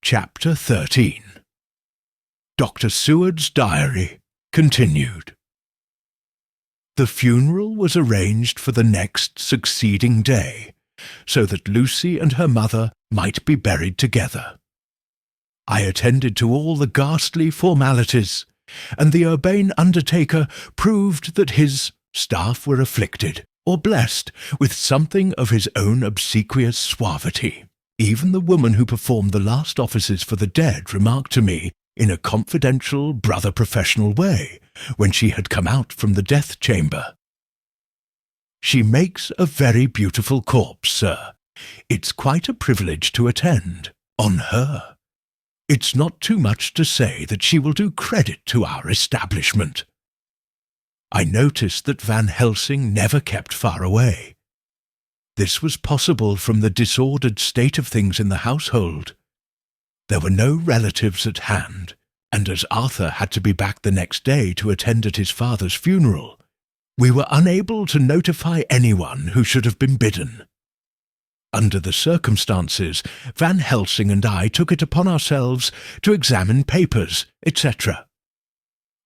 Chapter 13. Dr. Seward's Diary continued. The funeral was arranged for the next succeeding day, so that Lucy and her mother might be buried together. I attended to all the ghastly formalities, and the urbane undertaker proved that his staff were afflicted or blessed with something of his own obsequious suavity. Even the woman who performed the last offices for the dead remarked to me, in a confidential, brother-professional way, when she had come out from the death chamber, "She makes a very beautiful corpse, sir. It's quite a privilege to attend on her. It's not too much to say that she will do credit to our establishment." I noticed that Van Helsing never kept far away. This was possible from the disordered state of things in the household. There were no relatives at hand, and as Arthur had to be back the next day to attend at his father's funeral, we were unable to notify anyone who should have been bidden. Under the circumstances, Van Helsing and I took it upon ourselves to examine papers, etc.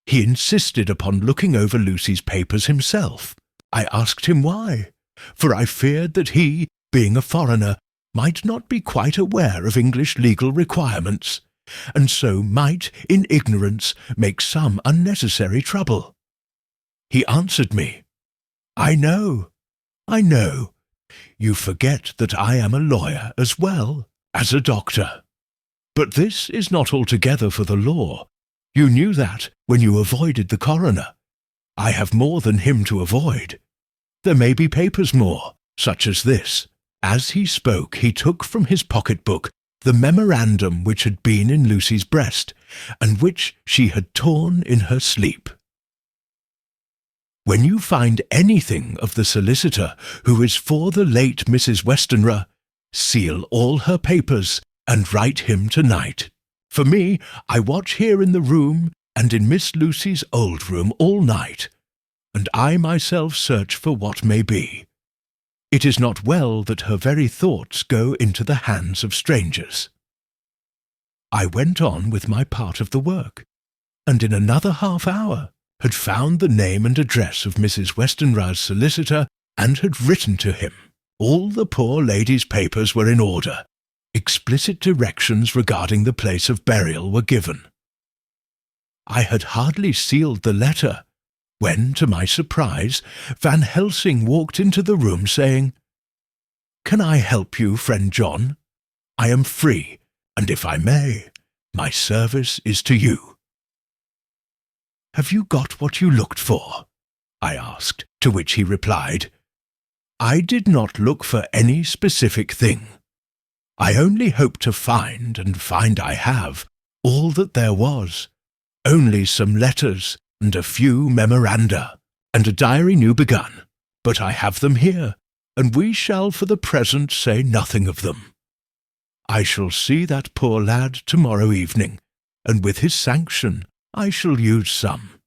He insisted upon looking over Lucy's papers himself. I asked him why, for I feared that he, being a foreigner, might not be quite aware of English legal requirements, and so might, in ignorance, make some unnecessary trouble. He answered me, I know. You forget that I am a lawyer as well as a doctor. But this is not altogether for the law. You knew that when you avoided the coroner. I have more than him to avoid. There may be papers more, such as this." As he spoke, he took from his pocket-book the memorandum which had been in Lucy's breast, and which she had torn in her sleep. "When you find anything of the solicitor who is for the late Mrs. Westenra, seal all her papers and write him tonight. For me, I watch here in the room and in Miss Lucy's old room all night, and I myself search for what may be. It is not well that her very thoughts go into the hands of strangers." I went on with my part of the work, and in another half-hour had found the name and address of Mrs. Westenra's solicitor and had written to him. All the poor lady's papers were in order. Explicit directions regarding the place of burial were given. I had hardly sealed the letter when, to my surprise, Van Helsing walked into the room saying, "Can I help you, friend John? I am free, and if I may, my service is to you." "Have you got what you looked for?" I asked, to which he replied, "I did not look for any specific thing. I only hope to find, and find I have, all that there was, only some letters, and a few memoranda, and a diary new begun. But I have them here, and we shall for the present say nothing of them. I shall see that poor lad tomorrow evening, and with his sanction I shall use some."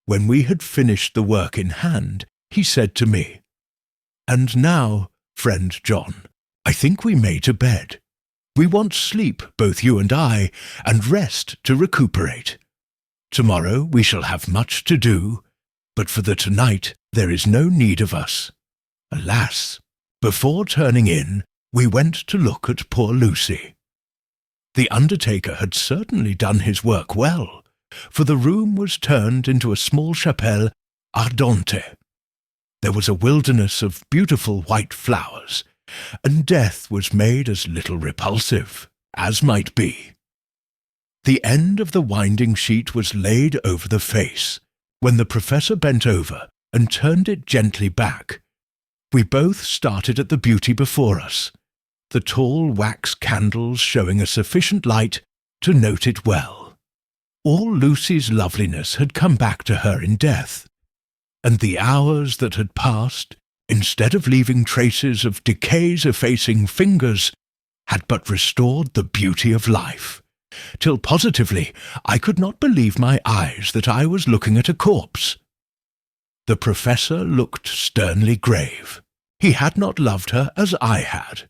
When we had finished the work in hand, he said to me, "And now, friend John, I think we may to bed. We want sleep, both you and I, and rest to recuperate. Tomorrow we shall have much to do, but for the tonight there is no need of us." Alas! Before turning in, we went to look at poor Lucy. The undertaker had certainly done his work well, for the room was turned into a small chapelle ardente. There was a wilderness of beautiful white flowers, and death was made as little repulsive as might be. The end of the winding sheet was laid over the face. When the professor bent over and turned it gently back, we both started at the beauty before us, the tall wax candles showing a sufficient light to note it well. All Lucy's loveliness had come back to her in death, and the hours that had passed, instead of leaving traces of decay's effacing fingers, had but restored the beauty of life, till positively I could not believe my eyes that I was looking at a corpse. The professor looked sternly grave. He had not loved her as I had,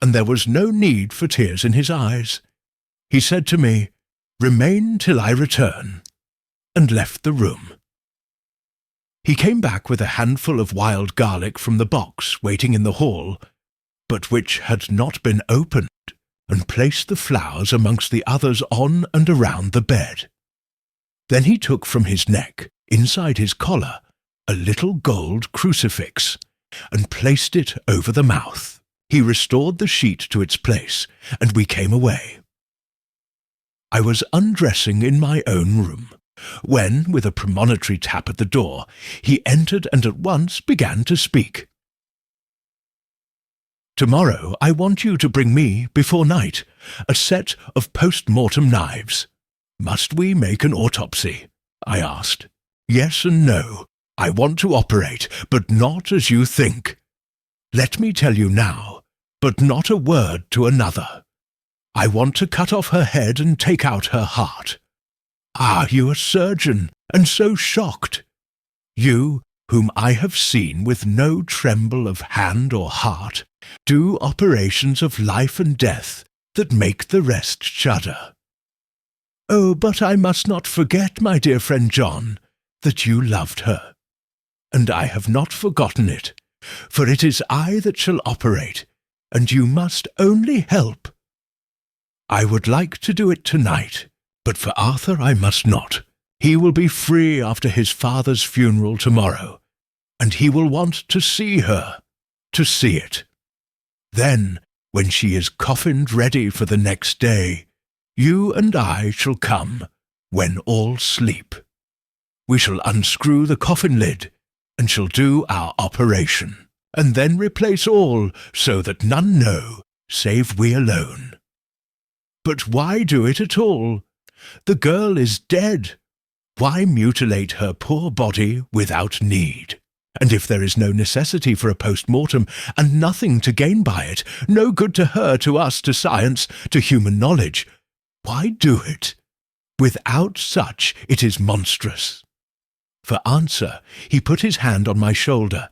and there was no need for tears in his eyes. He said to me, "Remain till I return," and left the room. He came back with a handful of wild garlic from the box waiting in the hall, but which had not been opened, and placed the flowers amongst the others on and around the bed. Then he took from his neck, inside his collar, a little gold crucifix, and placed it over the mouth. He restored the sheet to its place, and we came away. I was undressing in my own room, when, with a premonitory tap at the door, he entered and at once began to speak. "Tomorrow I want you to bring me, before night, a set of post-mortem knives." "Must we make an autopsy?" I asked. "Yes and no. I want to operate, but not as you think. Let me tell you now, but not a word to another. I want to cut off her head and take out her heart." "Ah, you a surgeon, and so shocked! You, whom I have seen with no tremble of hand or heart, do operations of life and death that make the rest shudder. Oh, but I must not forget, my dear friend John, that you loved her. And I have not forgotten it, for it is I that shall operate, and you must only help. I would like to do it tonight, but for Arthur I must not. He will be free after his father's funeral tomorrow, and he will want to see her, to see it. Then, when she is coffined ready for the next day, you and I shall come, when all sleep. We shall unscrew the coffin lid, and shall do our operation, and then replace all, so that none know, save we alone. But why do it at all? The girl is dead. Why mutilate her poor body without need? And if there is no necessity for a post-mortem, and nothing to gain by it, no good to her, to us, to science, to human knowledge, why do it? Without such it is monstrous." For answer, he put his hand on my shoulder,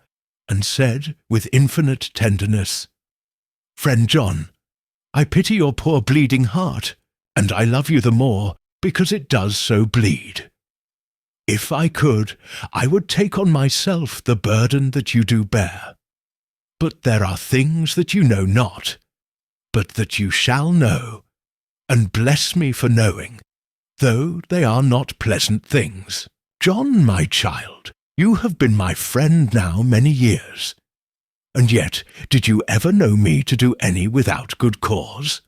and said with infinite tenderness, "Friend John, I pity your poor bleeding heart, and I love you the more because it does so bleed. If I could, I would take on myself the burden that you do bear. But there are things that you know not, but that you shall know, and bless me for knowing, though they are not pleasant things. John, my child, you have been my friend now many years, and yet did you ever know me to do any without good cause?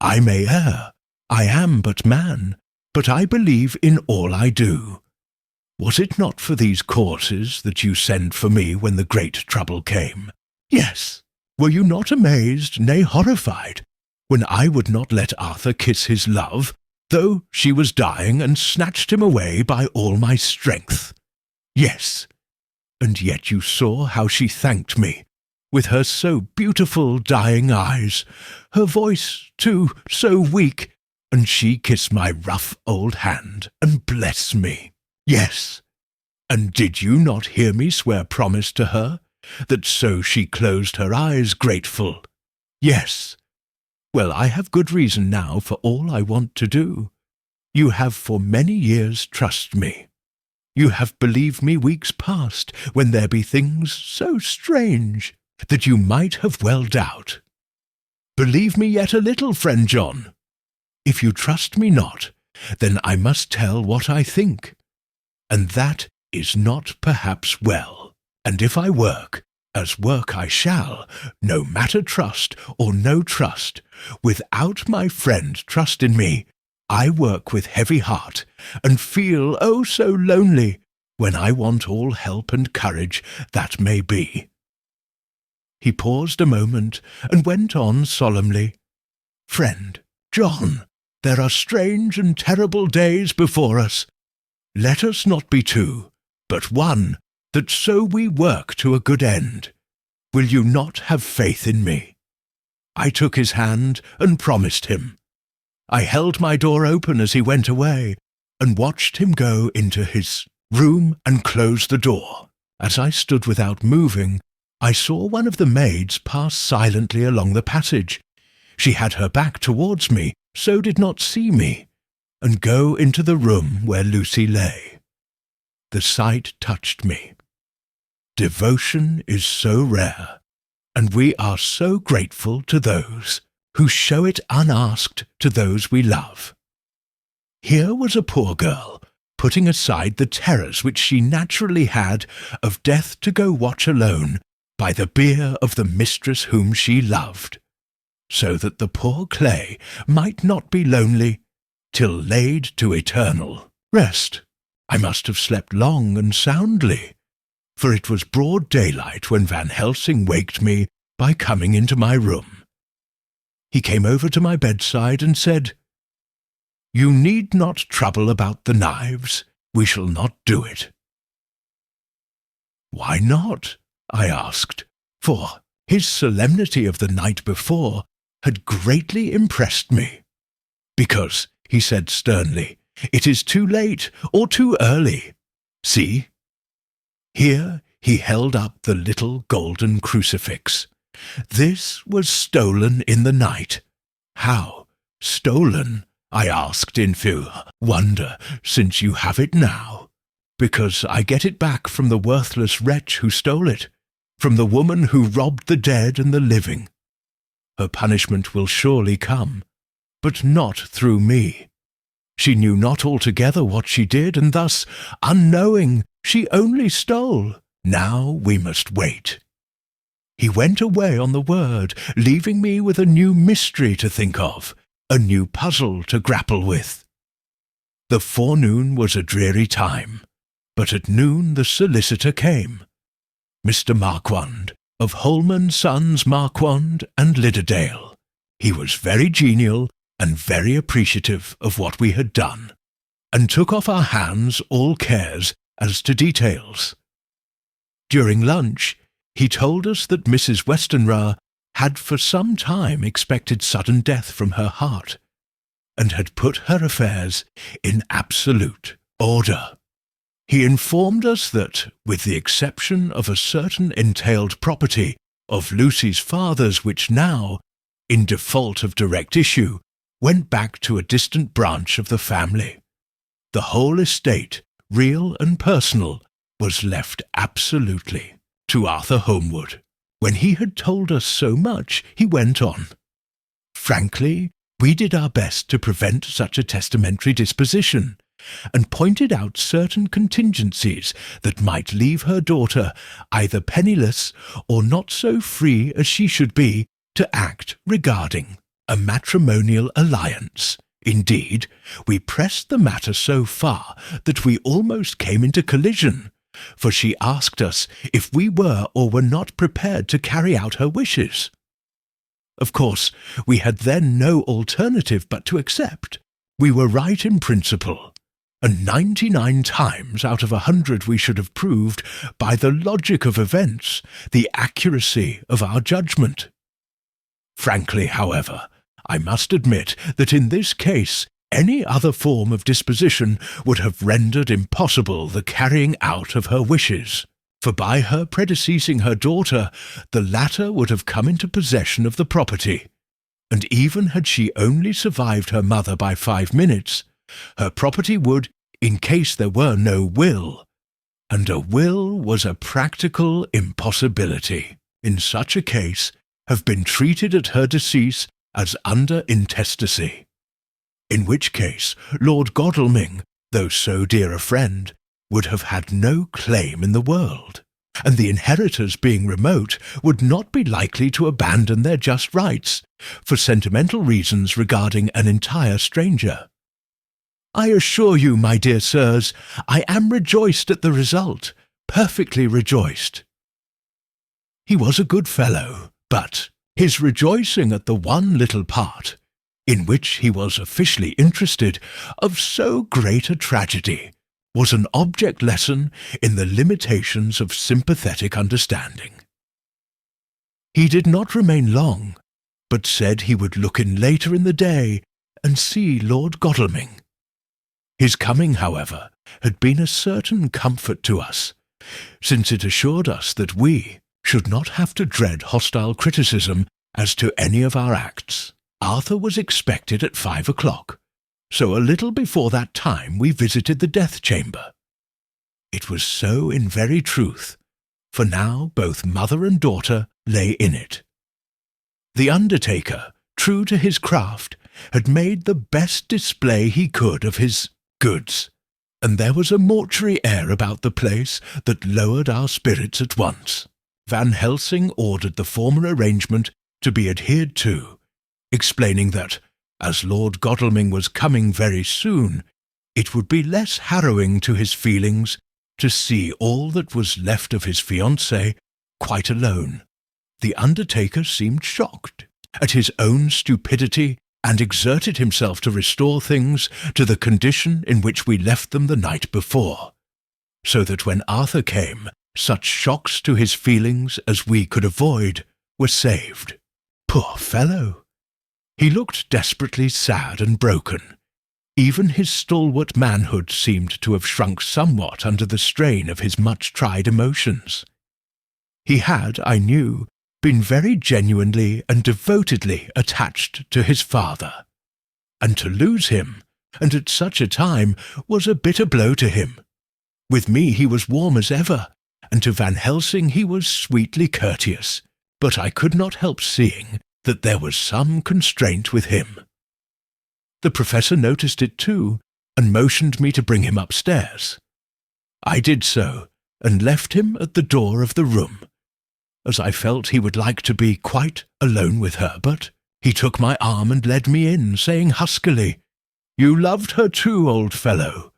I may err, I am but man, but I believe in all I do. Was it not for these causes that you sent for me when the great trouble came? Yes, were you not amazed, nay horrified, when I would not let Arthur kiss his love, though she was dying, and snatched him away by all my strength? Yes, and yet you saw how she thanked me, with her so beautiful dying eyes, her voice, too, so weak, and she kissed my rough old hand, and blessed me. Yes, and did you not hear me swear promise to her, that so she closed her eyes grateful? Yes. Well, I have good reason now for all I want to do. You have for many years trusted me. You have believed me weeks past, when there be things so strange that you might have well doubt. Believe me yet a little, friend John. If you trust me not, then I must tell what I think, and that is not perhaps well. And if I work, as work I shall, no matter trust or no trust, without my friend trust in me, I work with heavy heart, and feel oh so lonely, when I want all help and courage that may be. He paused a moment, and went on solemnly, "Friend John, there are strange and terrible days before us. Let us not be two, but one, that so we work to a good end. Will you not have faith in me?" I took his hand and promised him. I held my door open as he went away, and watched him go into his room and close the door. As I stood without moving, I saw one of the maids pass silently along the passage. She had her back towards me, so did not see me, and go into the room where Lucy lay. The sight touched me. Devotion is so rare, and we are so grateful to those who show it unasked to those we love. Here was a poor girl, putting aside the terrors which she naturally had of death to go watch alone by the bier of the mistress whom she loved, so that the poor clay might not be lonely till laid to eternal rest. I must have slept long and soundly, for it was broad daylight when Van Helsing waked me by coming into my room. He came over to my bedside and said, "You need not trouble about the knives. We shall not do it." "Why not?" I asked, for his solemnity of the night before had greatly impressed me. "Because," he said sternly, "it is too late or too early. See." Here he held up the little golden crucifix. This was stolen in the night. How stolen? I asked in wonder, since you have it now. "Because I get it back from the worthless wretch who stole it, from the woman who robbed the dead and the living. Her punishment will surely come, but not through me. She knew not altogether what she did, and thus, unknowing, she only stole. Now we must wait." He went away on the word, leaving me with a new mystery to think of, a new puzzle to grapple with. The forenoon was a dreary time, but at noon the solicitor came. Mr. Marquand, of Holman, Sons, Marquand and Lidderdale. He was very genial and very appreciative of what we had done, and took off our hands all cares as to details. During lunch, he told us that Mrs. Westenra had for some time expected sudden death from her heart, and had put her affairs in absolute order. He informed us that, with the exception of a certain entailed property of Lucy's father's which now, in default of direct issue, went back to a distant branch of the family, the whole estate, real and personal, was left absolutely to Arthur Holmwood. When he had told us so much, he went on. "Frankly, we did our best to prevent such a testamentary disposition, and pointed out certain contingencies that might leave her daughter either penniless or not so free as she should be to act regarding a matrimonial alliance. Indeed, we pressed the matter so far that we almost came into collision, for she asked us if we were or were not prepared to carry out her wishes. Of course, we had then no alternative but to accept. We were right in principle, and 99 times out of 100 we should have proved, by the logic of events, the accuracy of our judgment. Frankly, however, I must admit that in this case any other form of disposition would have rendered impossible the carrying out of her wishes, for by her predeceasing her daughter, the latter would have come into possession of the property, and even had she only survived her mother by 5 minutes, her property would, in case there were no will, and a will was a practical impossibility, in such a case, have been treated at her decease as under intestacy. In which case, Lord Godalming, though so dear a friend, would have had no claim in the world, and the inheritors being remote would not be likely to abandon their just rights for sentimental reasons regarding an entire stranger. I assure you, my dear sirs, I am rejoiced at the result, perfectly rejoiced." He was a good fellow, but his rejoicing at the one little part, in which he was officially interested, of so great a tragedy, was an object lesson in the limitations of sympathetic understanding. He did not remain long, but said he would look in later in the day and see Lord Godalming. His coming, however, had been a certain comfort to us, since it assured us that we, should not have to dread hostile criticism as to any of our acts. Arthur was expected at 5 o'clock, so a little before that time we visited the death chamber. It was so in very truth, for now both mother and daughter lay in it. The undertaker, true to his craft, had made the best display he could of his goods, and there was a mortuary air about the place that lowered our spirits at once. Van Helsing ordered the former arrangement to be adhered to, explaining that, as Lord Godalming was coming very soon, it would be less harrowing to his feelings to see all that was left of his fiancée quite alone. The undertaker seemed shocked at his own stupidity and exerted himself to restore things to the condition in which we left them the night before, so that when Arthur came, such shocks to his feelings as we could avoid were saved. Poor fellow! He looked desperately sad and broken. Even his stalwart manhood seemed to have shrunk somewhat under the strain of his much-tried emotions. He had, I knew, been very genuinely and devotedly attached to his father, and to lose him, and at such a time, was a bitter blow to him. With me he was warm as ever, and to Van Helsing he was sweetly courteous, but I could not help seeing that there was some constraint with him. The professor noticed it too, and motioned me to bring him upstairs. I did so, and left him at the door of the room, as I felt he would like to be quite alone with her, but he took my arm and led me in, saying huskily, "You loved her too, old fellow.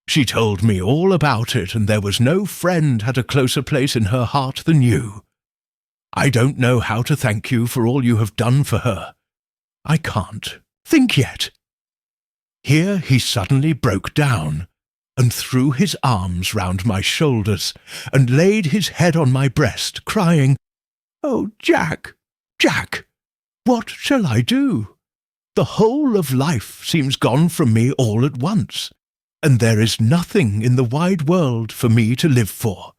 She told me all about it, and there was no friend had a closer place in her heart than you. I don't know how to thank you for all you have done for her. I can't think yet." Here he suddenly broke down, and threw his arms round my shoulders, and laid his head on my breast, crying, "Oh, Jack, Jack, what shall I do? The whole of life seems gone from me all at once, and there is nothing in the wide world for me to live for."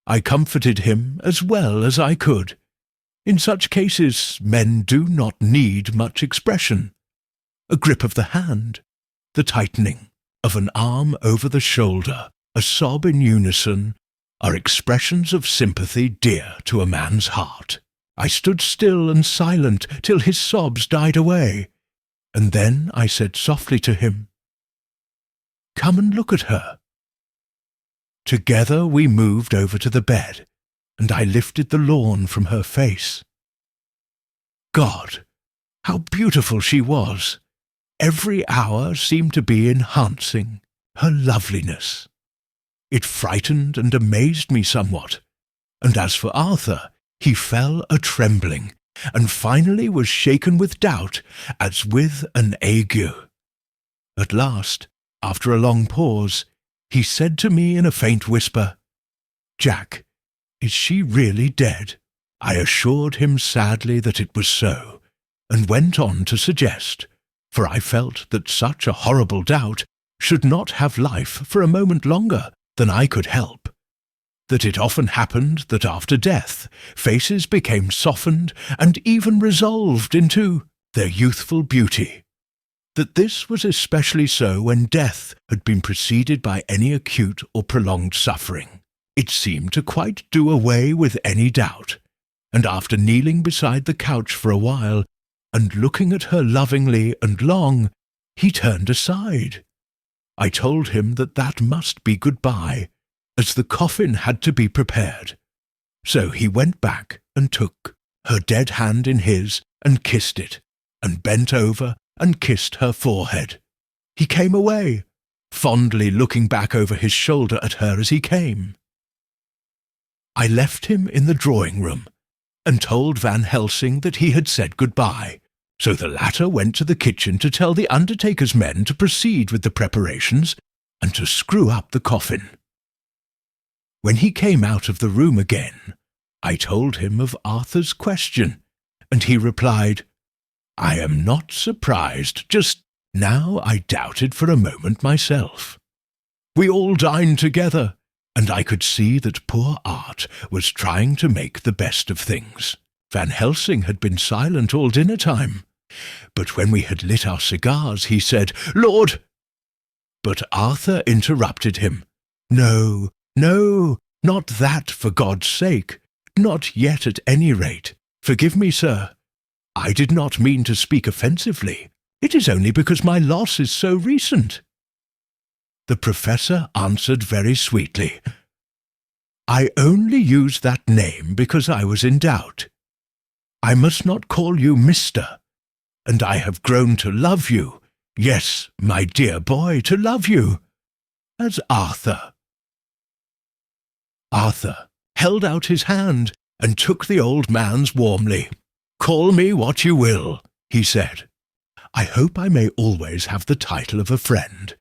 I comforted him as well as I could. In such cases men do not need much expression. A grip of the hand, the tightening of an arm over the shoulder, a sob in unison, are expressions of sympathy dear to a man's heart. I stood still and silent till his sobs died away, and then I said softly to him, "Come and look at her." Together we moved over to the bed, and I lifted the lawn from her face. God, how beautiful she was! Every hour seemed to be enhancing her loveliness. It frightened and amazed me somewhat, and as for Arthur, he fell a-trembling, and finally was shaken with doubt, as with an ague. At last, after a long pause, he said to me in a faint whisper, "Jack, is she really dead?" I assured him sadly that it was so, and went on to suggest, for I felt that such a horrible doubt should not have life for a moment longer than I could help, that it often happened that after death faces became softened and even resolved into their youthful beauty, that this was especially so when death had been preceded by any acute or prolonged suffering. It seemed to quite do away with any doubt, and after kneeling beside the couch for a while, and looking at her lovingly and long, he turned aside. I told him that that must be goodbye, as the coffin had to be prepared. So he went back and took her dead hand in his and kissed it, and bent over and kissed her forehead. He came away, fondly looking back over his shoulder at her as he came. I left him in the drawing-room, and told Van Helsing that he had said goodbye, so the latter went to the kitchen to tell the undertaker's men to proceed with the preparations and to screw up the coffin. When he came out of the room again, I told him of Arthur's question, and he replied, "I am not surprised. Just now I doubted for a moment myself. We all dined together, and I could see that poor Art was trying to make the best of things. Van Helsing had been silent all dinner time, but when we had lit our cigars, he said, "Lord—" But Arthur interrupted him. "No, no, not that, for God's sake. Not yet, at any rate. Forgive me, sir. I did not mean to speak offensively. It is only because my loss is so recent." The professor answered very sweetly, "I only used that name because I was in doubt. I must not call you Mr., and I have grown to love you, yes, my dear boy, to love you, as Arthur." Arthur held out his hand and took the old man's warmly. "Call me what you will," he said. "I hope I may always have the title of a friend,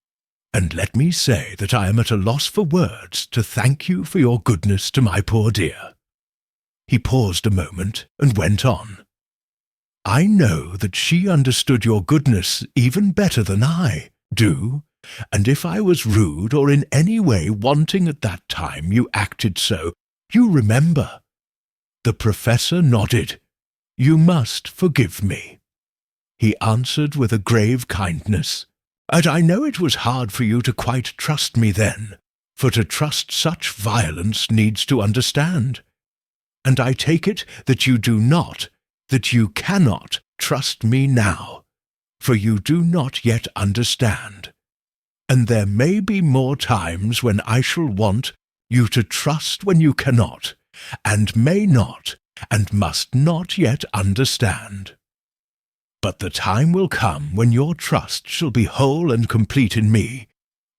and let me say that I am at a loss for words to thank you for your goodness to my poor dear." He paused a moment and went on. "I know that she understood your goodness even better than I do, and if I was rude or in any way wanting at that time you acted so, you remember." The professor nodded. "You must forgive me," he answered with a grave kindness. "And I know it was hard for you to quite trust me then, for to trust such violence needs to understand. And I take it that you do not, that you cannot trust me now, for you do not yet understand. And there may be more times when I shall want you to trust when you cannot, and may not, and must not yet understand. But the time will come when your trust shall be whole and complete in me,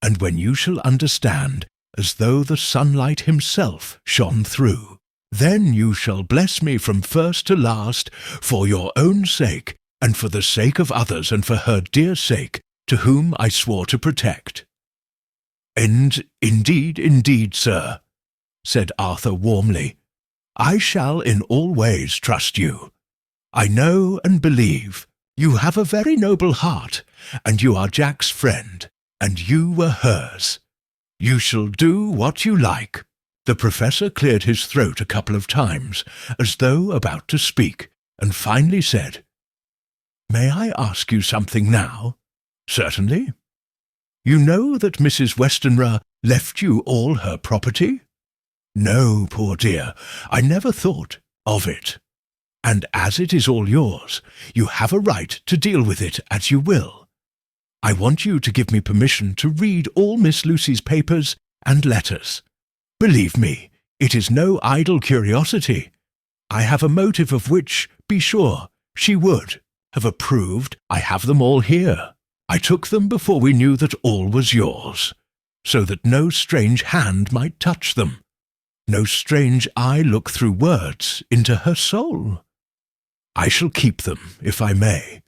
and when you shall understand as though the sunlight himself shone through. Then you shall bless me from first to last, for your own sake, and for the sake of others, and for her dear sake, to whom I swore to protect." "And indeed, sir," said Arthur warmly, "I shall in all ways trust you. I know and believe you have a very noble heart, and you are Jack's friend, and you were hers. You shall do what you like." The professor cleared his throat a couple of times, as though about to speak, and finally said, "May I ask you something now?" "Certainly." "You know that Mrs. Westenra left you all her property?" "No, poor dear, I never thought of it. And as it is all yours, you have a right to deal with it as you will. I want you to give me permission to read all Miss Lucy's papers and letters. Believe me, it is no idle curiosity. I have a motive of which, be sure, she would have approved. I have them all here. I took them before we knew that all was yours, so that no strange hand might touch them, no strange eye look through words into her soul. I shall keep them, if I may.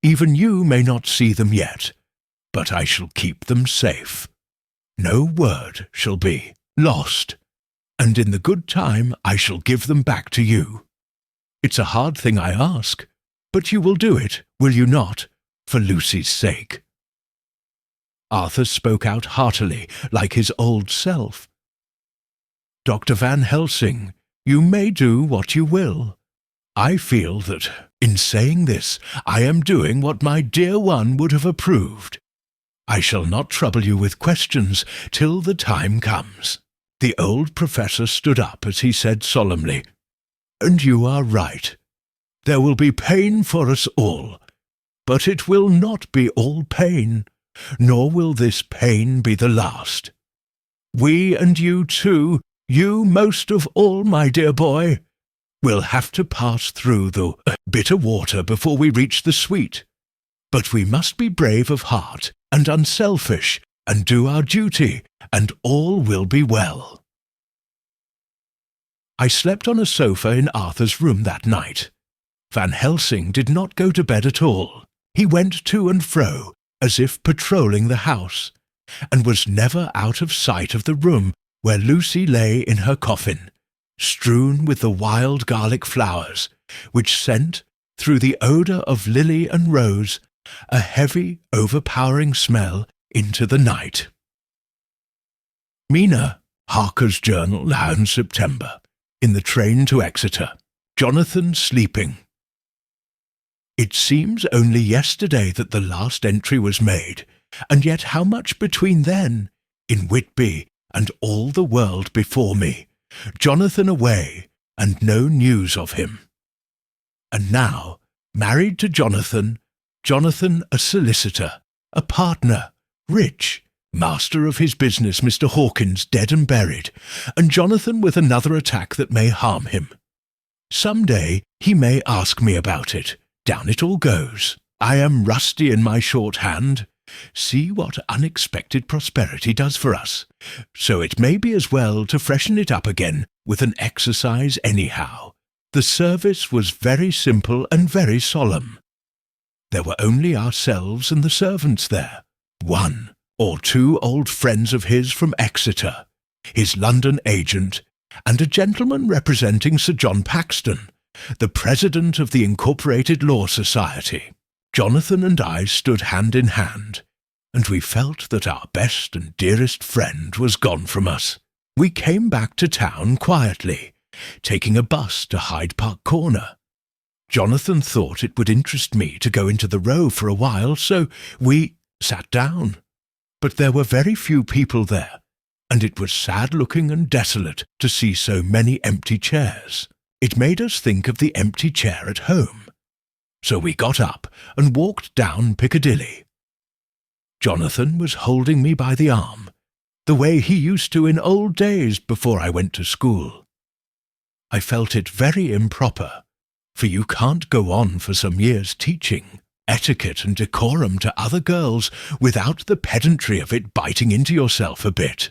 Even you may not see them yet, but I shall keep them safe. No word shall be lost, and in the good time I shall give them back to you. It's a hard thing I ask, but you will do it, will you not, for Lucy's sake?" Arthur spoke out heartily, like his old self. "Dr. Van Helsing, you may do what you will. I feel that, in saying this, I am doing what my dear one would have approved. I shall not trouble you with questions till the time comes." The old professor stood up as he said solemnly, "And you are right. There will be pain for us all, but it will not be all pain, nor will this pain be the last. We and you too, you most of all, my dear boy, will have to pass through the bitter water before we reach the sweet. But we must be brave of heart and unselfish, and do our duty, and all will be well." I slept on a sofa in Arthur's room that night. Van Helsing did not go to bed at all. He went to and fro, as if patrolling the house, and was never out of sight of the room where Lucy lay in her coffin, strewn with the wild garlic flowers, which sent, through the odour of lily and rose, a heavy, overpowering smell into the night. "Mina," Harker's Journal, Hound, September. In the train to Exeter. Jonathan sleeping. It seems only yesterday that the last entry was made, and yet how much between then, in Whitby, and all the world before me, Jonathan away, and no news of him. And now, married to Jonathan, Jonathan a solicitor, a partner, rich, master of his business, Mr. Hawkins dead and buried, and Jonathan with another attack that may harm him. Some day he may ask me about it. Down it all goes. I am rusty in my shorthand. See what unexpected prosperity does for us. So it may be as well to freshen it up again with an exercise anyhow. The service was very simple and very solemn. There were only ourselves and the servants there. 1 or 2 old friends of his from Exeter, his London agent, and a gentleman representing Sir John Paxton, the president of the Incorporated Law Society. Jonathan and I stood hand in hand, and we felt that our best and dearest friend was gone from us. We came back to town quietly, taking a bus to Hyde Park Corner. Jonathan thought it would interest me to go into the Row for a while, so we sat down. But there were very few people there, and it was sad-looking and desolate to see so many empty chairs. It made us think of the empty chair at home. So we got up and walked down Piccadilly. Jonathan was holding me by the arm, the way he used to in old days before I went to school. I felt it very improper, for you can't go on for some years teaching etiquette and decorum to other girls without the pedantry of it biting into yourself a bit.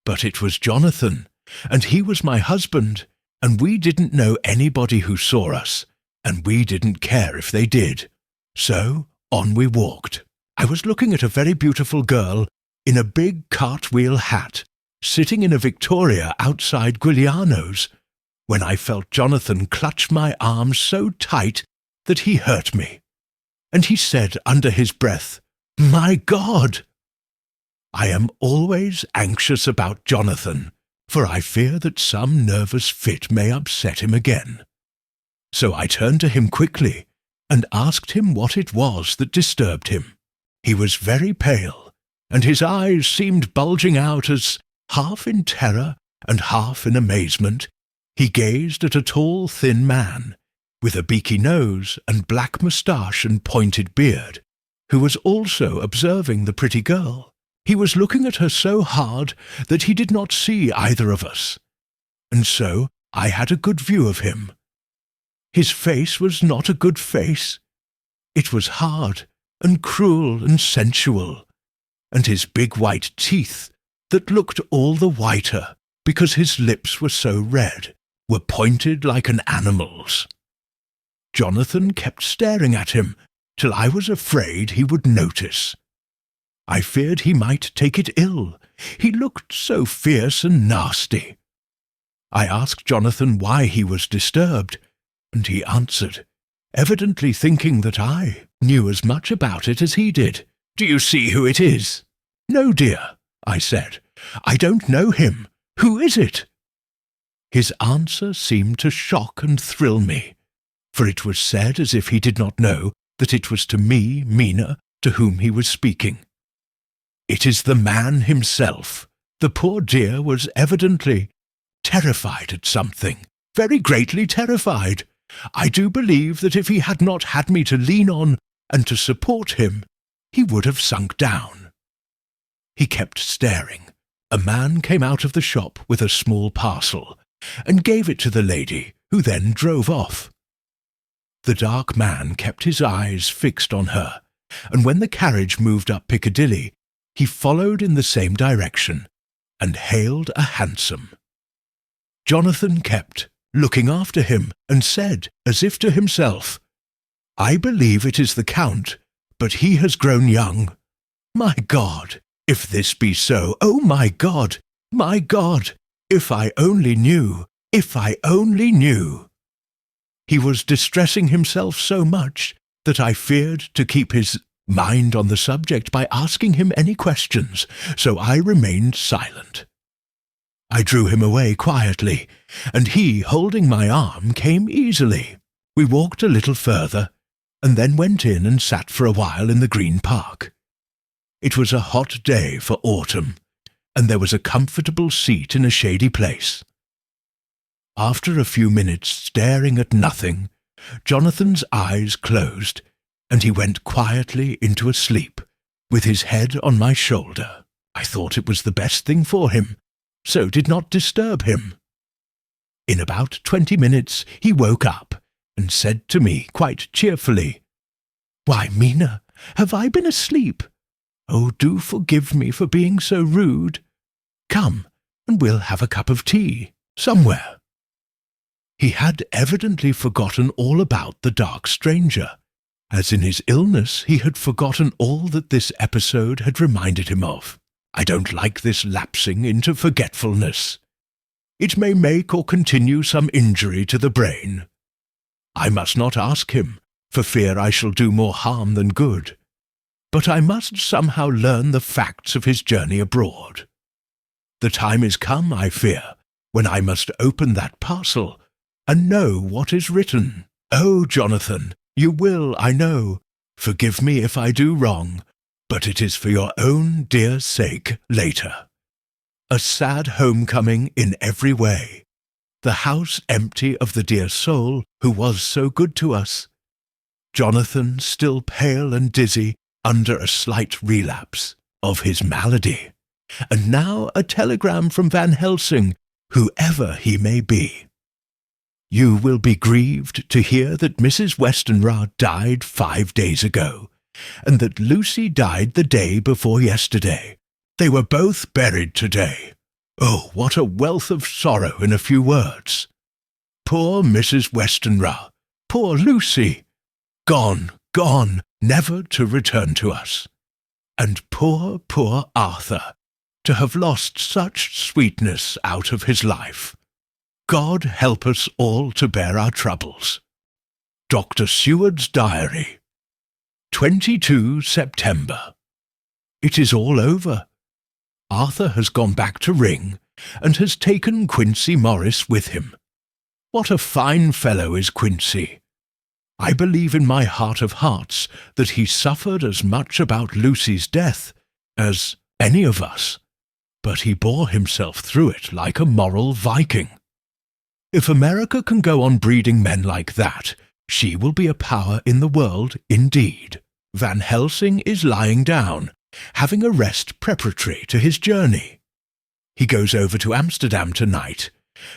But it was Jonathan, and he was my husband, and we didn't know anybody who saw us, and we didn't care if they did. So on we walked. I was looking at a very beautiful girl in a big cartwheel hat, sitting in a victoria outside Giuliano's, when I felt Jonathan clutch my arm so tight that he hurt me. And he said under his breath, "My God!" I am always anxious about Jonathan, for I fear that some nervous fit may upset him again. So I turned to him quickly and asked him what it was that disturbed him. He was very pale, and his eyes seemed bulging out as, half in terror and half in amazement, he gazed at a tall, thin man, with a beaky nose and black moustache and pointed beard, who was also observing the pretty girl. He was looking at her so hard that he did not see either of us, and so I had a good view of him. His face was not a good face. It was hard and cruel and sensual, and his big white teeth, that looked all the whiter because his lips were so red, were pointed like an animal's. Jonathan kept staring at him till I was afraid he would notice. I feared he might take it ill. He looked so fierce and nasty. I asked Jonathan why he was disturbed, and he answered, evidently thinking that I knew as much about it as he did. "Do you see who it is?" "No, dear," I said. "I don't know him. Who is it?" His answer seemed to shock and thrill me, for it was said as if he did not know that it was to me, Mina, to whom he was speaking. "It is the man himself." The poor dear was evidently terrified at something, very greatly terrified. I do believe that if he had not had me to lean on and to support him, he would have sunk down. He kept staring. A man came out of the shop with a small parcel, and gave it to the lady, who then drove off. The dark man kept his eyes fixed on her, and when the carriage moved up Piccadilly, he followed in the same direction, and hailed a hansom. Jonathan kept looking after him, and said, as if to himself, "I believe it is the Count, but he has grown young. My God, if this be so, oh my God, if I only knew, if I only knew." He was distressing himself so much that I feared to keep his mind on the subject by asking him any questions, so I remained silent. I drew him away quietly, and he, holding my arm, came easily. We walked a little further, and then went in and sat for a while in the Green Park. It was a hot day for autumn, and there was a comfortable seat in a shady place. After a few minutes staring at nothing, Jonathan's eyes closed, and he went quietly into a sleep, with his head on my shoulder. I thought it was the best thing for him, so did not disturb him. In about 20 minutes he woke up, and said to me quite cheerfully, "Why, Mina, have I been asleep? Oh, do forgive me for being so rude. Come, and we'll have a cup of tea, somewhere." He had evidently forgotten all about the dark stranger, as in his illness he had forgotten all that this episode had reminded him of. I don't like this lapsing into forgetfulness. It may make or continue some injury to the brain. I must not ask him, for fear I shall do more harm than good. But I must somehow learn the facts of his journey abroad. The time is come, I fear, when I must open that parcel and know what is written. Oh, Jonathan, you will, I know. Forgive me if I do wrong, but it is for your own dear sake later. A sad homecoming in every way. The house empty of the dear soul who was so good to us. Jonathan still pale and dizzy under a slight relapse of his malady. And now a telegram from Van Helsing, whoever he may be. You will be grieved to hear that Mrs. Westenra died 5 days ago, and that Lucy died the day before yesterday. They were both buried today. Oh, what a wealth of sorrow in a few words. Poor Mrs. Westenra, poor Lucy, gone, gone, never to return to us. And poor, poor Arthur, to have lost such sweetness out of his life. God help us all to bear our troubles. Dr. Seward's Diary, 22 September. It is all over. Arthur has gone back to Ring, and has taken Quincy Morris with him. What a fine fellow is Quincy! I believe in my heart of hearts that he suffered as much about Lucy's death as any of us, but he bore himself through it like a moral Viking. If America can go on breeding men like that, she will be a power in the world indeed. Van Helsing is lying down, having a rest preparatory to his journey. He goes over to Amsterdam tonight,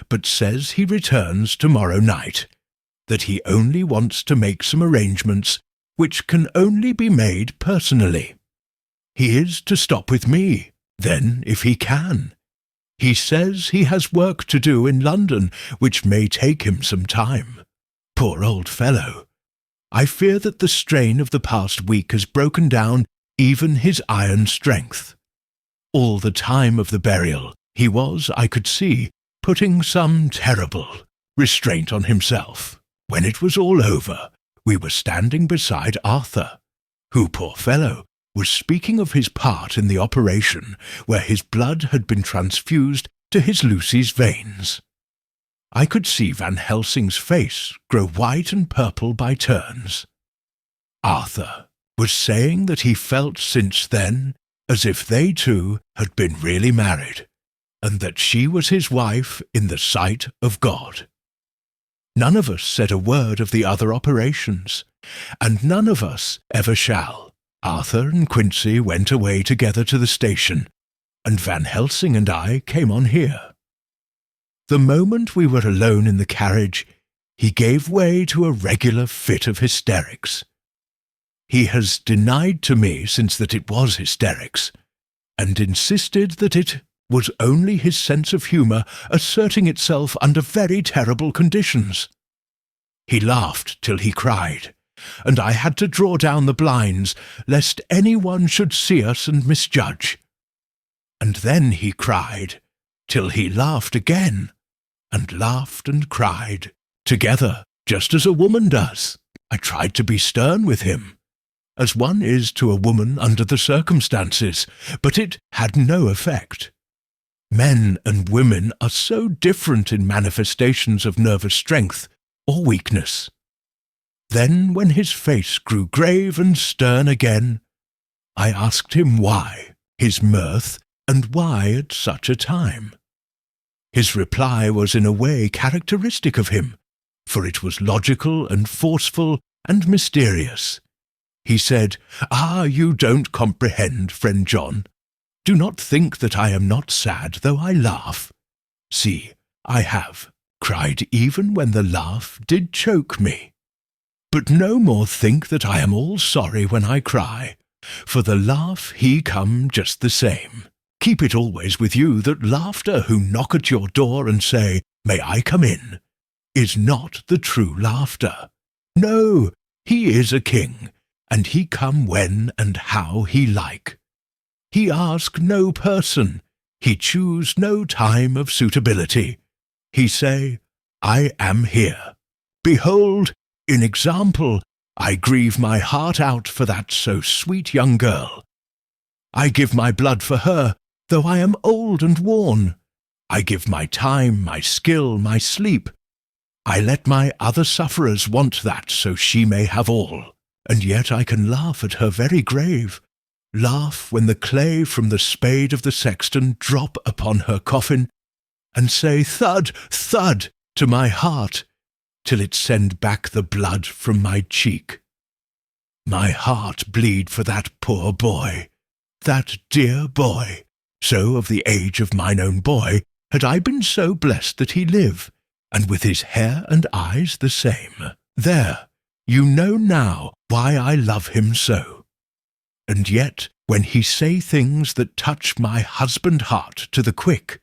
but says he returns tomorrow night, that he only wants to make some arrangements which can only be made personally. He is to stop with me, then, if he can. He says he has work to do in London, which may take him some time. Poor old fellow! I fear that the strain of the past week has broken down even his iron strength. All the time of the burial, he was, I could see, putting some terrible restraint on himself. When it was all over, we were standing beside Arthur, who, poor fellow, was speaking of his part in the operation where his blood had been transfused to his Lucy's veins. I could see Van Helsing's face grow white and purple by turns. Arthur was saying that he felt since then as if they two had been really married, and that she was his wife in the sight of God. None of us said a word of the other operations, and none of us ever shall. Arthur and Quincy went away together to the station, and Van Helsing and I came on here. The moment we were alone in the carriage, he gave way to a regular fit of hysterics. He has denied to me since that it was hysterics, and insisted that it was only his sense of humour asserting itself under very terrible conditions. He laughed till he cried, and I had to draw down the blinds, lest anyone should see us and misjudge. And then he cried, till he laughed again, and cried, together, just as a woman does. I tried to be stern with him, as one is to a woman under the circumstances, but it had no effect. Men and women are so different in manifestations of nervous strength or weakness. Then, when his face grew grave and stern again, I asked him why, his mirth, and why at such a time. His reply was in a way characteristic of him, for it was logical and forceful and mysterious. He said, "Ah, you don't comprehend, friend John. Do not think that I am not sad, though I laugh. See, I have cried even when the laugh did choke me. But no more think that I am all sorry when I cry, for the laugh he come just the same. Keep it always with you that laughter who knock at your door and say, 'May I come in?' is not the true laughter. No, he is a king, and he come when and how he like. He ask no person, he choose no time of suitability. He say, 'I am here. Behold, in example, I grieve my heart out for that so sweet young girl. I give my blood for her, though I am old and worn. I give my time, my skill, my sleep. I let my other sufferers want that so she may have all. And yet I can laugh at her very grave, laugh when the clay from the spade of the sexton drop upon her coffin, and say thud, thud to my heart, till it send back the blood from my cheek. My heart bleed for that poor boy, that dear boy. So of the age of mine own boy had I been so blessed that he live, and with his hair and eyes the same. There, you know now why I love him so. And yet, when he say things that touch my husband heart to the quick,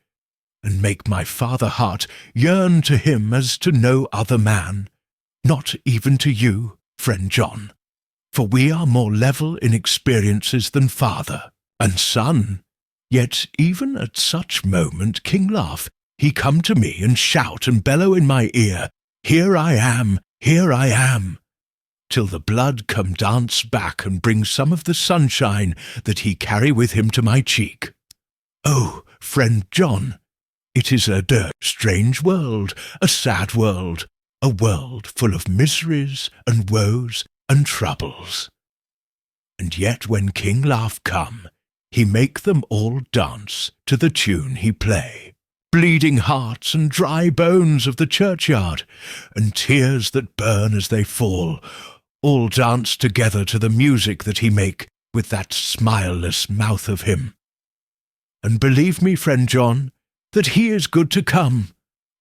and make my father heart yearn to him as to no other man, not even to you, friend John, for we are more level in experiences than father and son, yet even at such moment King Laugh, he come to me and shout and bellow in my ear, 'Here I am, here I am,' till the blood come dance back and bring some of the sunshine that he carry with him to my cheek. Oh, friend John, it is a strange world, a sad world, a world full of miseries and woes and troubles. And yet when King Laugh come, he make them all dance to the tune he play. Bleeding hearts and dry bones of the churchyard, and tears that burn as they fall, all dance together to the music that he make with that smileless mouth of him. And believe me, friend John, that he is good to come,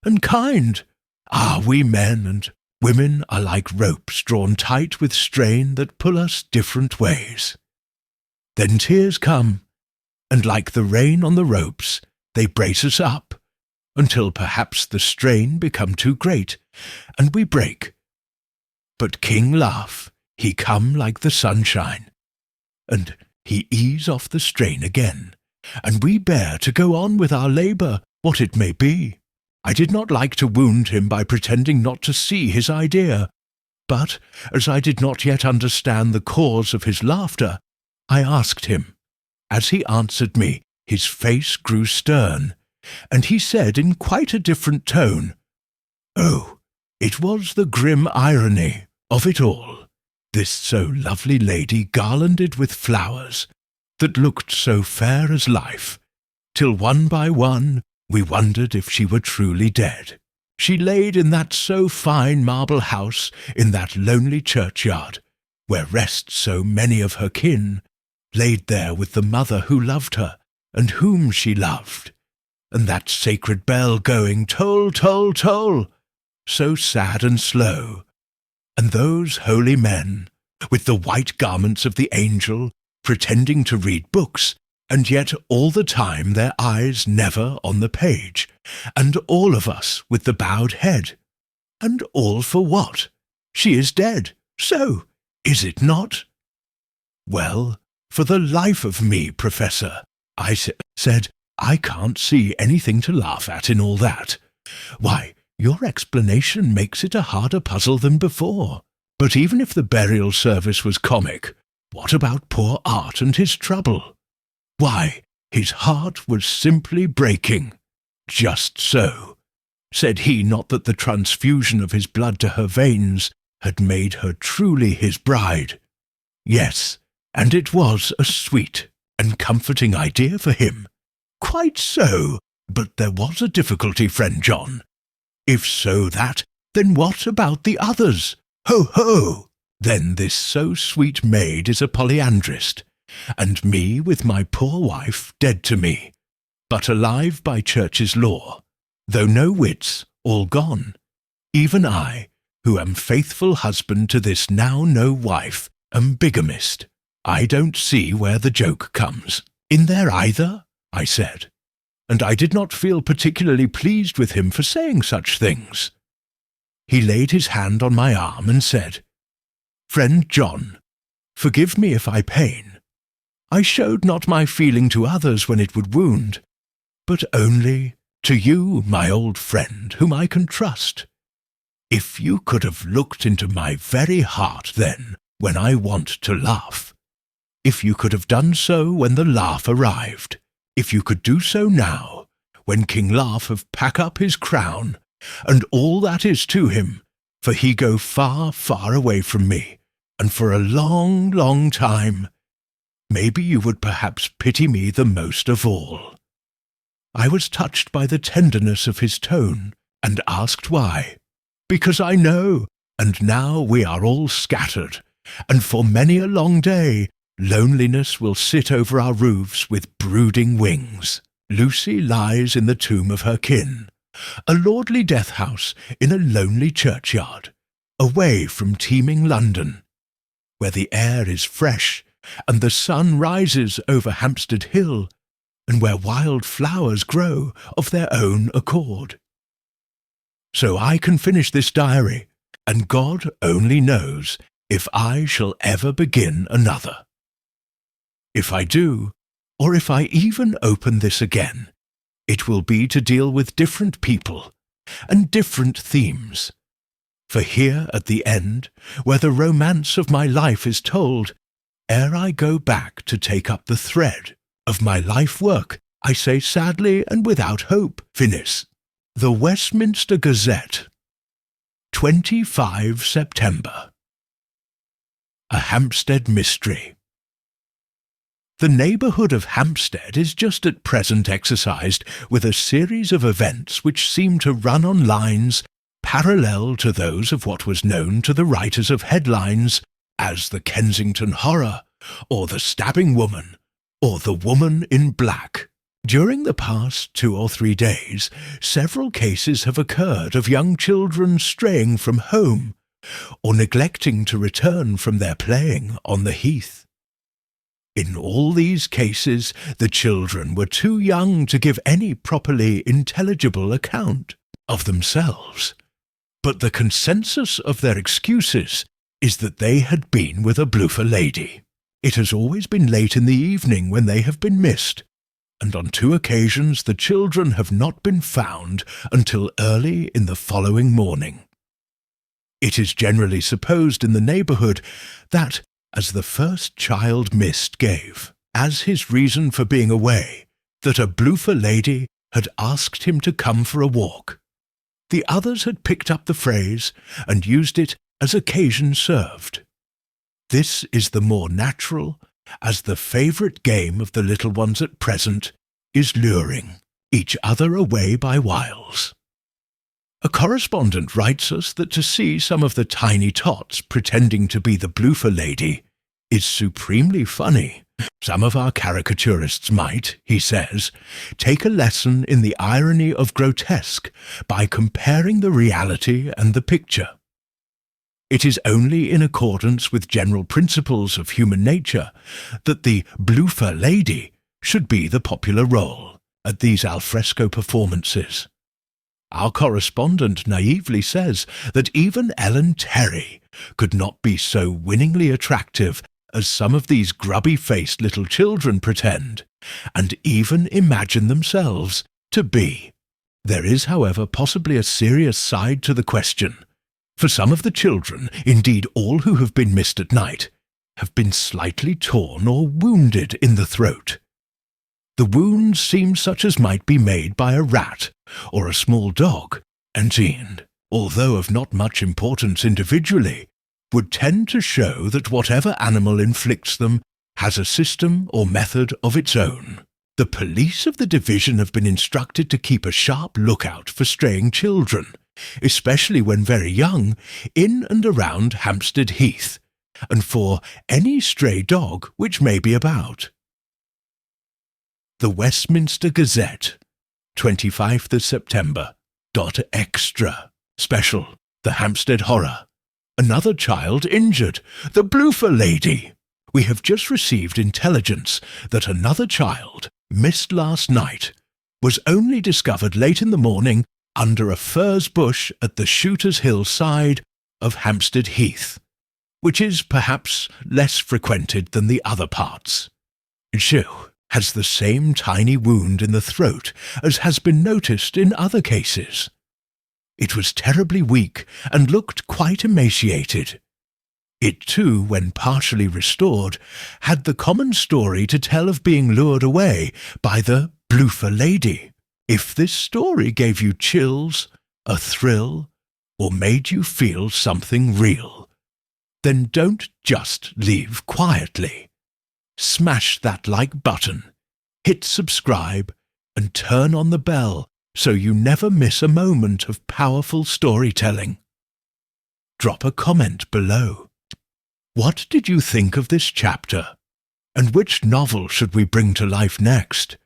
and kind. Ah, we men and women are like ropes drawn tight with strain that pull us different ways. Then tears come, and like the rain on the ropes, they brace us up, until perhaps the strain become too great, and we break. But King Laugh, he come like the sunshine, and he ease off the strain again, and we bear to go on with our labour, what it may be. I did not like to wound him by pretending not to see his idea, but, as I did not yet understand the cause of his laughter, I asked him. As he answered me, his face grew stern, and he said in quite a different tone, "Oh, it was the grim irony of it all, this so lovely lady garlanded with flowers, that looked so fair as life, till one by one we wondered if she were truly dead. She laid in that so fine marble house in that lonely churchyard, where rest so many of her kin, laid there with the mother who loved her, and whom she loved, and that sacred bell going toll, toll, toll, so sad and slow, and those holy men, with the white garments of the angel, pretending to read books, and yet all the time their eyes never on the page, and all of us with the bowed head. And all for what? She is dead, so, is it not? Well, for the life of me, Professor, I said, I can't see anything to laugh at in all that. Why, your explanation makes it a harder puzzle than before. But even if the burial service was comic, what about poor Art and his trouble? Why, His heart was simply breaking. Just so. Said he not that the transfusion of his blood to her veins had made her truly his bride? Yes, and it was a sweet and comforting idea for him. Quite so, but there was a difficulty, friend John. If so that, then what about the others? Ho, ho! Then this so sweet maid is a polyandrist, and me with my poor wife dead to me, but alive by church's law, though no wits, all gone. Even I, who am faithful husband to this now no wife, am bigamist. I don't see where the joke comes. In there either? I said, and I did not feel particularly pleased with him for saying such things. He laid his hand on my arm and said, Friend John, forgive me if I pain. I showed not my feeling to others when it would wound, but only to you, my old friend, whom I can trust. If you could have looked into my very heart then, when I want to laugh, if you could have done so when the laugh arrived, if you could do so now, when King Laugh have pack up his crown, and all that is to him, for he go far, far away from me, and for a long, long time, maybe you would perhaps pity me the most of all. I was touched by the tenderness of his tone, and asked why. Because I know, and now we are all scattered, and for many a long day loneliness will sit over our roofs with brooding wings. Lucy lies in the tomb of her kin, a lordly death-house in a lonely churchyard, away from teeming London, where the air is fresh, and the sun rises over Hampstead Hill, and where wild flowers grow of their own accord. So I can finish this diary, and God only knows if I shall ever begin another. If I do, or if I even open this again, it will be to deal with different people and different themes. For here at the end, where the romance of my life is told, ere I go back to take up the thread of my life work, I say sadly and without hope, finis. The Westminster Gazette, 25 September. A Hampstead Mystery. The neighbourhood of Hampstead is just at present exercised with a series of events which seem to run on lines parallel to those of what was known to the writers of headlines as the Kensington Horror, or the Stabbing Woman, or the Woman in Black. During the past 2 or 3 days, several cases have occurred of young children straying from home, or neglecting to return from their playing on the heath. In all these cases, the children were too young to give any properly intelligible account of themselves, but the consensus of their excuses is that they had been with a bloofer lady. It has always been late in the evening when they have been missed, and on 2 occasions the children have not been found until early in the following morning. It is generally supposed in the neighbourhood that, as the first child missed gave, as his reason for being away, that a bloofer lady had asked him to come for a walk, the others had picked up the phrase and used it as occasion served. This is the more natural, as the favourite game of the little ones at present is luring each other away by wiles. A correspondent writes us that to see some of the tiny tots pretending to be the bloofer lady is supremely funny. Some of our caricaturists might, he says, take a lesson in the irony of grotesque by comparing the reality and the picture. It is only in accordance with general principles of human nature that the bloofer lady should be the popular role at these alfresco performances. Our correspondent naively says that even Ellen Terry could not be so winningly attractive as some of these grubby-faced little children pretend, and even imagine themselves to be. There is, however, possibly a serious side to the question, for some of the children, indeed all who have been missed at night, have been slightly torn or wounded in the throat. The wounds seemed such as might be made by a rat or a small dog, and although of not much importance individually, would tend to show that whatever animal inflicts them has a system or method of its own. The police of the division have been instructed to keep a sharp lookout for straying children, especially when very young, in and around Hampstead Heath, and for any stray dog which may be about. The Westminster Gazette, 25th of September. Extra. Special. The Hampstead Horror. Another child injured. The Bloofer Lady. We have just received intelligence that another child, missed last night, was only discovered late in the morning under a furze bush at the Shooter's Hill side of Hampstead Heath, which is perhaps less frequented than the other parts. She has the same tiny wound in the throat as has been noticed in other cases. It was terribly weak and looked quite emaciated. It too, when partially restored, had the common story to tell of being lured away by the Bloofer Lady. If this story gave you chills, a thrill, or made you feel something real, then don't just leave quietly. Smash that like button, hit subscribe, and turn on the bell so you never miss a moment of powerful storytelling. Drop a comment below. What did you think of this chapter? And which novel should we bring to life next?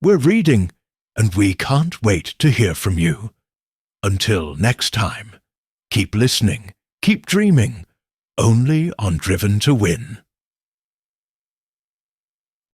We're reading, and we can't wait to hear from you. Until next time, keep listening, keep dreaming, only on Driven to Win.